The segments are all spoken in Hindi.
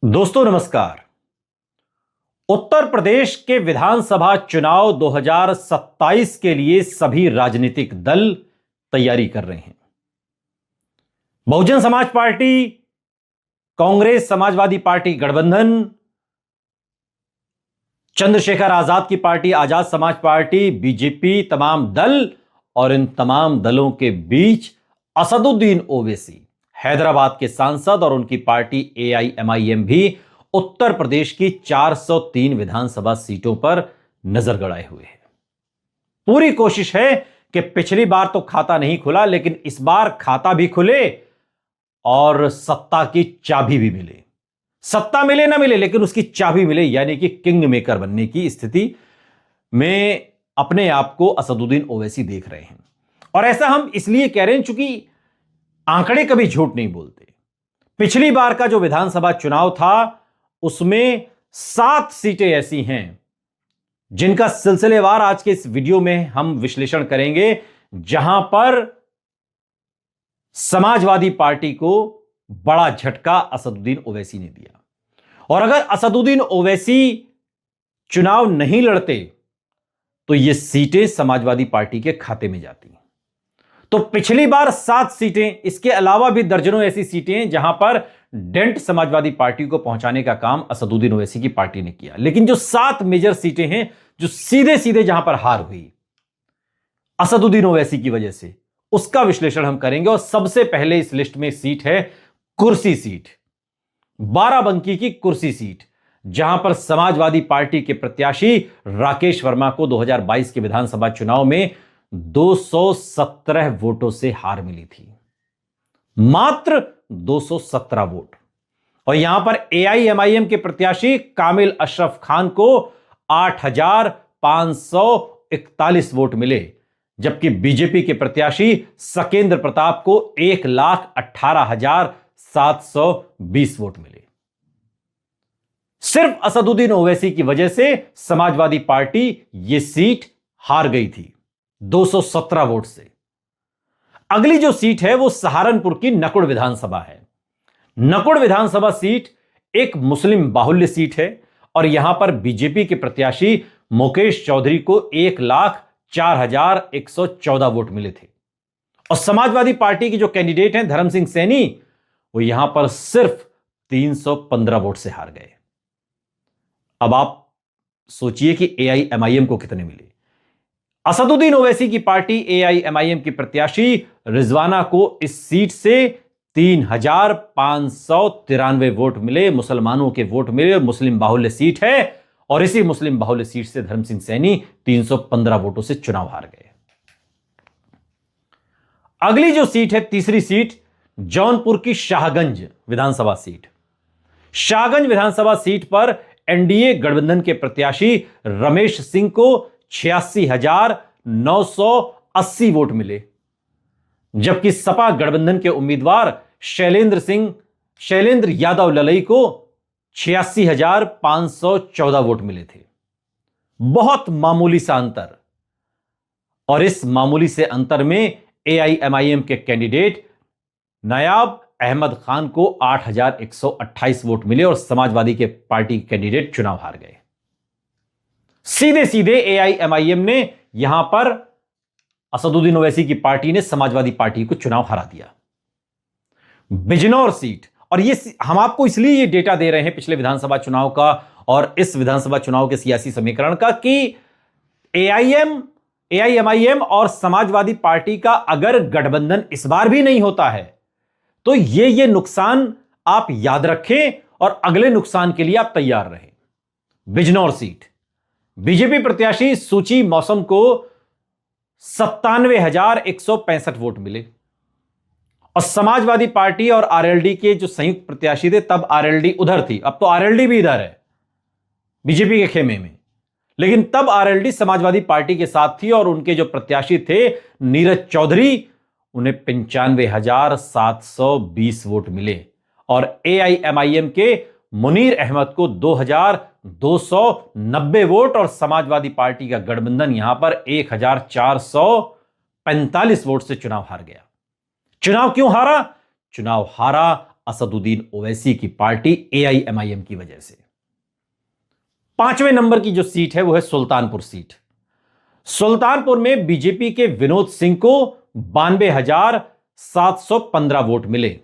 दोस्तों नमस्कार। उत्तर प्रदेश के विधानसभा चुनाव 2027 के लिए सभी राजनीतिक दल तैयारी कर रहे हैं। बहुजन समाज पार्टी, कांग्रेस, समाजवादी पार्टी गठबंधन, चंद्रशेखर आजाद की party Azad Samaj party, BJP, तमाम दल और इन तमाम दलों के बीच असदुद्दीन ओवैसी हैदराबाद के सांसद और उनकी पार्टी एआईएमआईएम भी उत्तर प्रदेश की 403 विधानसभा सीटों पर नजर गड़ाए हुए हैं। पूरी कोशिश है कि पिछली बार तो खाता नहीं खुला, लेकिन इस बार खाता भी खुले और सत्ता की चाबी भी मिले। सत्ता मिले ना मिले, लेकिन उसकी चाबी मिले, यानी कि किंग मेकर बनने की स्थिति में अपने आप को असदुद्दीन ओवैसी देख रहे हैं। और ऐसा हम इसलिए कह रहे हैं चूंकि आंकड़े कभी झूठ नहीं बोलते। पिछली बार का जो विधानसभा चुनाव था उसमें 7 सीटें ऐसी हैं जिनका सिलसिलेवार आज के इस वीडियो में हम विश्लेषण करेंगे, जहां पर समाजवादी पार्टी को बड़ा झटका असदुद्दीन ओवैसी ने दिया। और अगर असदुद्दीन ओवैसी चुनाव नहीं लड़ते तो ये सीटें समाजवादी पार्टी के खाते में जाती। तो पिछली बार 7 सीटें, इसके अलावा भी दर्जनों ऐसी सीटें जहां पर डेंट समाजवादी पार्टी को पहुंचाने का काम असदुद्दीन ओवैसी की पार्टी ने किया। लेकिन जो 7 मेजर सीटें हैं जो सीधे सीधे जहां पर हार हुई असदुद्दीन ओवैसी की वजह से, उसका विश्लेषण हम करेंगे। और सबसे पहले इस लिस्ट में सीट है कुर्सी सीट, बाराबंकी की कुर्सी सीट, जहां पर समाजवादी पार्टी के प्रत्याशी राकेश वर्मा को 2022 के विधानसभा चुनाव में 217 वोटों से हार मिली थी। मात्र 217 वोट। और यहां पर एआईएमआईएम के प्रत्याशी कामिल अशरफ खान को 8,541 वोट मिले, जबकि बीजेपी के प्रत्याशी सकेंद्र प्रताप को 1,18,720 वोट मिले। सिर्फ असदुद्दीन ओवैसी की वजह से समाजवादी पार्टी यह सीट हार गई थी 217 वोट से। अगली जो सीट है वो सहारनपुर की नकुड़ विधानसभा है। नकुड़ विधानसभा सीट एक मुस्लिम बाहुल्य सीट है और यहां पर बीजेपी के प्रत्याशी मुकेश चौधरी को 1,04,114 वोट मिले थे। और समाजवादी पार्टी की जो कैंडिडेट हैं धर्म सिंह सैनी, वो यहां पर सिर्फ 315 वोट से हार गए। अब आप सोचिए कि एआईएमआईएम को कितने मिले। असदुद्दीन ओवैसी की पार्टी एआईएमआईएम की प्रत्याशी रिजवाना को इस सीट से 3,593 वोट मिले, मुसलमानों के वोट मिले। मुस्लिम बाहुल्य सीट है और इसी मुस्लिम बाहुल्य सीट से धर्म सिंह सैनी 315 वोटों से चुनाव हार गए। अगली जो सीट है, तीसरी सीट, जौनपुर की शाहगंज विधानसभा सीट। शाहगंज विधानसभा सीट पर एनडीए गठबंधन के प्रत्याशी रमेश सिंह को 86,980 वोट मिले, जबकि सपा गठबंधन के उम्मीदवार शैलेंद्र यादव ललई को 86,514 वोट मिले थे। बहुत मामूली सा अंतर। और इस मामूली से अंतर में एआईएमआईएम के कैंडिडेट नायाब अहमद खान को 8,128 वोट मिले और समाजवादी के पार्टी कैंडिडेट चुनाव हार गए। सीधे सीधे एआईएमआईएम ने यहां पर असदुद्दीन ओवैसी की पार्टी ने समाजवादी पार्टी को चुनाव हरा दिया। बिजनौर सीट, और ये हम आपको इसलिए ये डेटा दे रहे हैं पिछले विधानसभा चुनाव का और इस विधानसभा चुनाव के सियासी समीकरण का, कि एआईएमआईएम और समाजवादी पार्टी का अगर गठबंधन इस बार भी नहीं होता है तो ये नुकसान आप याद रखें और अगले नुकसान के लिए आप तैयार रहें। बिजनौर सीट, बीजेपी प्रत्याशी सूची मौसम को 97,165 वोट मिले और समाजवादी पार्टी और आरएलडी के जो संयुक्त प्रत्याशी थे, तब आरएलडी उधर थी, अब तो आरएलडी भी इधर है बीजेपी के खेमे में, लेकिन तब आरएलडी समाजवादी पार्टी के साथ थी और उनके जो प्रत्याशी थे नीरज चौधरी, उन्हें 95,720 वोट मिले। और एआईएमआईएम के मुनीर अहमद को 2,290 वोट और समाजवादी पार्टी का गठबंधन यहां पर 1,445 वोट से चुनाव हार गया। चुनाव क्यों हारा? चुनाव हारा असदुद्दीन ओवैसी की पार्टी एआईएमआईएम की वजह से। 5वें नंबर की जो सीट है वो है सुल्तानपुर सीट। सुल्तानपुर में बीजेपी के विनोद सिंह को 92,715 वोट मिले,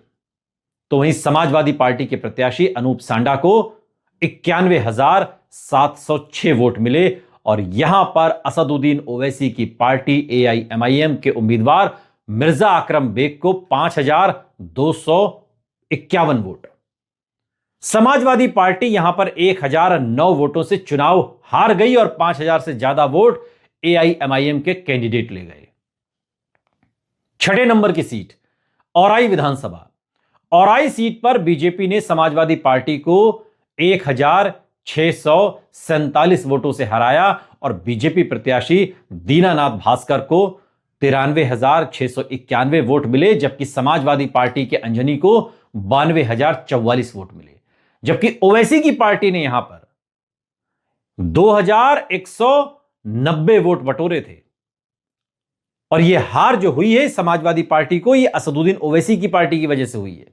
तो वहीं समाजवादी पार्टी के प्रत्याशी अनूप सांडा को 91,706 वोट मिले और यहां पर असदुद्दीन ओवैसी की पार्टी एआईएमआईएम के उम्मीदवार मिर्जा अकरम बेग को 5,251 वोट। समाजवादी पार्टी यहां पर 1,009 वोटों से चुनाव हार गई और 5,000 से ज्यादा वोट एआईएमआईएम के कैंडिडेट ले गए। 6 नंबर की सीट औराई विधानसभा। औराई सीट पर बीजेपी ने समाजवादी पार्टी को 1,647 वोटों से हराया और बीजेपी प्रत्याशी दीनानाथ भास्कर को 93,691 वोट मिले, जबकि समाजवादी पार्टी के अंजनी को 92,044 वोट मिले। जबकि ओवैसी की पार्टी ने यहां पर 2,190 वोट बटोरे थे और यह हार जो हुई है समाजवादी पार्टी को, यह असदुद्दीन ओवैसी की पार्टी की वजह से हुई है।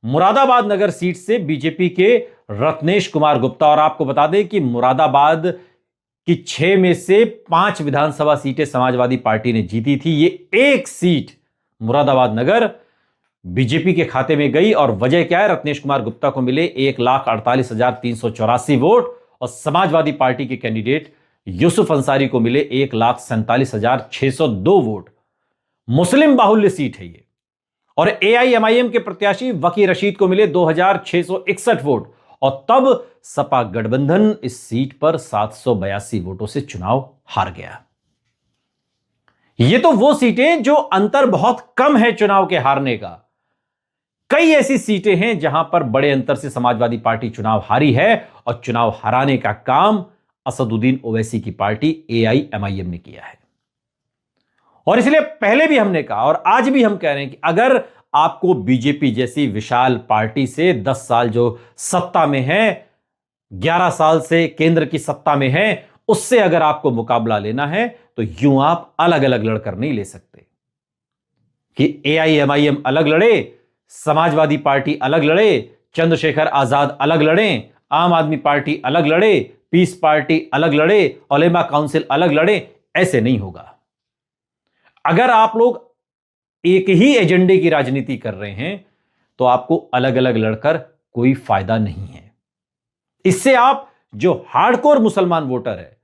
मुरादाबाद नगर सीट से बीजेपी के रत्नेश कुमार गुप्ता, और आपको बता दें कि मुरादाबाद की 6 में से 5 विधानसभा सीटें समाजवादी पार्टी ने जीती थी। ये एक सीट मुरादाबाद नगर बीजेपी के खाते में गई और वजह क्या है? रत्नेश कुमार गुप्ता को मिले 1,48,384 वोट और समाजवादी पार्टी के कैंडिडेट यूसुफ अंसारी को मिले 1,47,602 वोट। मुस्लिम बाहुल्य सीट है ये और एआईएमआईएम के प्रत्याशी वकी रशीद को मिले 2,661 वोट और तब सपा गठबंधन इस सीट पर 782 वोटों से चुनाव हार गया। ये तो वो सीटें जो अंतर बहुत कम है चुनाव के हारने का। कई ऐसी सीटें हैं जहां पर बड़े अंतर से समाजवादी पार्टी चुनाव हारी है और चुनाव हराने का काम असदुद्दीन ओवैसी की पार्टी एआईएमआईएम ने किया है। और इसलिए पहले भी हमने कहा और आज भी हम कह रहे हैं कि अगर आपको बीजेपी जैसी विशाल पार्टी से 10 साल जो सत्ता में है, 11 साल से केंद्र की सत्ता में है, उससे अगर आपको मुकाबला लेना है तो यूं आप अलग अलग लड़कर नहीं ले सकते कि एआईएमआईएम अलग लड़े, समाजवादी पार्टी अलग लड़े, चंद्रशेखर आजाद अलग लड़े, आम आदमी पार्टी अलग लड़े, पीस पार्टी अलग लड़े, उलेमा काउंसिल अलग लड़े। ऐसे नहीं होगा। अगर आप लोग एक ही एजेंडे की राजनीति कर रहे हैं तो आपको अलग अलग लड़कर कोई फायदा नहीं है। इससे आप जो हार्डकोर मुसलमान वोटर है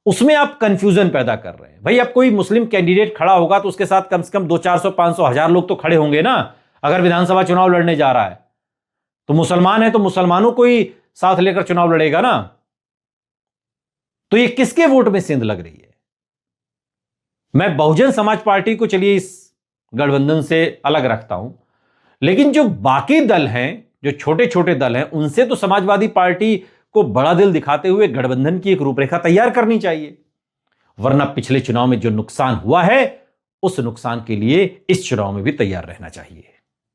उसमें आप कंफ्यूजन पैदा कर रहे हैं। भाई अब कोई मुस्लिम कैंडिडेट खड़ा होगा तो उसके साथ कम से कम 200, 400, 500, 1000 लोग तो खड़े होंगे ना। अगर विधानसभा चुनाव लड़ने जा रहा है तो मुसलमान है तो मुसलमानों को ही साथ लेकर चुनाव लड़ेगा ना। तो ये किसके वोट में सेंध लग रही है? मैं बहुजन समाज पार्टी को चलिए इस गठबंधन से अलग रखता हूं, लेकिन जो बाकी दल हैं, जो छोटे छोटे दल हैं, उनसे तो समाजवादी पार्टी को बड़ा दिल दिखाते हुए गठबंधन की एक रूपरेखा तैयार करनी चाहिए। वरना पिछले चुनाव में जो नुकसान हुआ है उस नुकसान के लिए इस चुनाव में भी तैयार रहना चाहिए।